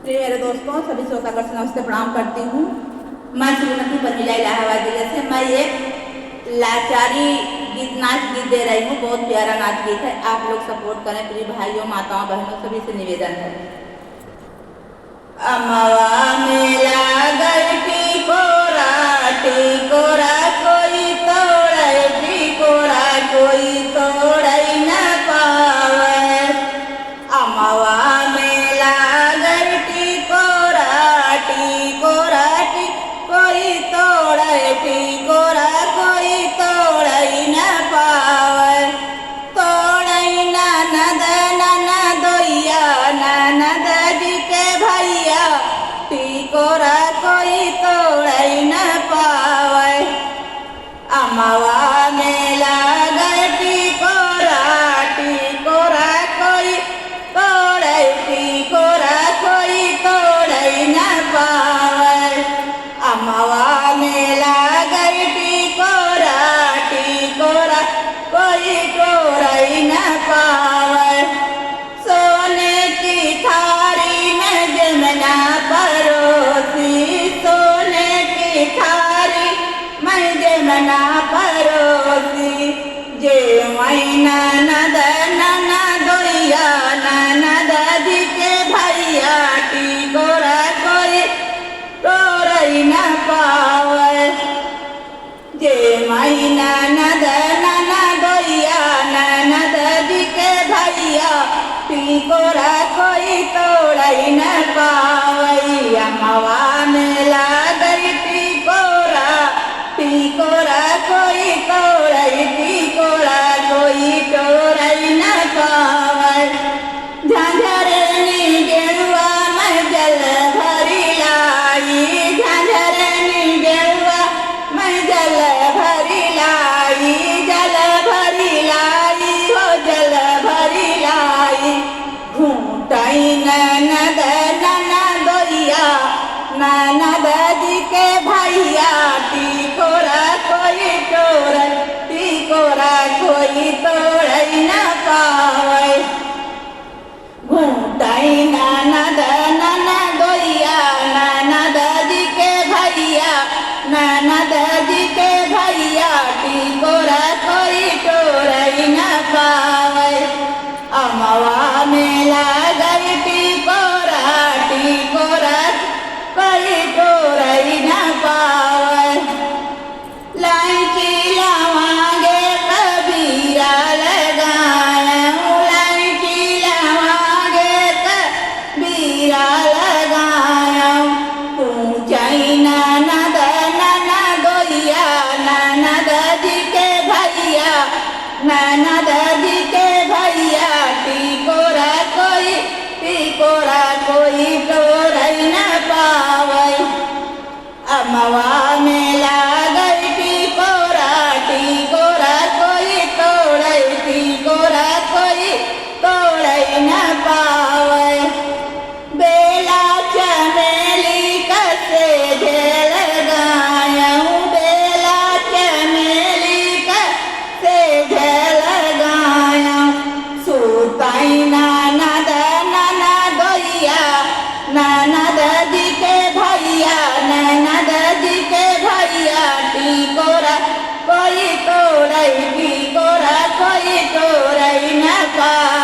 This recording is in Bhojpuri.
प्रिय मेरे दोस्तों, सभी श्रोतागण से नमस्ते प्रणाम करती हूँ। मैं श्रीमती परमिला इलाहाबाद जिले से मैं एक लाचारी गीत दे रही हूँ। बहुत प्यारा नाच गीत है, आप लोग सपोर्ट करें। प्रिय भाइयों, माताओं, बहनों सभी से निवेदन है। अमवा मेला गलती कोरा टिकोरा कोई तोड़े टिकोरा कोई तोड़े न पावे। अमवा मेला गलती कोरा टिकोरा कोई तोड़े टिकोरा कोई तोड़े न पावे। तोड़े ननद ननदोइया ननद जी के भैया टिकोरा कोई तोड़े न पावे। अमवा मेला गए टिकोरा टिकोरा कोई तोड़े टिकोरा कोई तोड़े न पावे। अमवा मेला गए टिकोरा टिकोरा कोई तोड़े न पावे। सोने की थारी में जमुना परोसी सोने की थारी मैं जमुना परोसी। जे मैना ननद ननदोइया ननद जी के भैया टिकोरा कोई तोड़े न पावे। जे मैना ननद ननदोइया ननद जी के भैया टिकोरा कोई तोड़े न पावे। अमवा मेला गई टिकोरा टिकोरा कोई तोड़े टिकोरा कोई तोड़े न पावे। झंझरनी गेरुआ मैं जल भरी लाई झंझरनी गेरुआ मैं जल भरी लाई जल भरी लाई हो जल भरी लाई। घूटाई ननद ननदोइया ननद जी के भैया टिकोरा कोई तोड़े टिकोरा कोई तोड़े न पावे। घूटाई ननद ननदोइया ननद जी के भैया ननद जी के भैया टिकोरा कोई तोड़े न पावे। अमवा मेला गई टिकोरा टिकोरा कोई तोड़े न पावे। लाइची लावांगे कबीरा लगाऊं लाइची लावांगे कबीरा लगाऊं। ऊंचाई ननद ननदोइया ननद जी के भैया ननद जी के भैया टिकोरा कोई तोड़े न पावे। अमवा मेला गई टिकोरा टिकोरा कोई तोड़े टिकोरा कोई तोड़े न पावे। बेला चमेली कसे झेल गायूं बेला चमेली कसे झेल गायूं। सुताई ननद ननदोइया ननद जी के भैया ननद जी के भैया टिकोरा कोई तोड़े टिकोरा कोई तोड़े न पावे।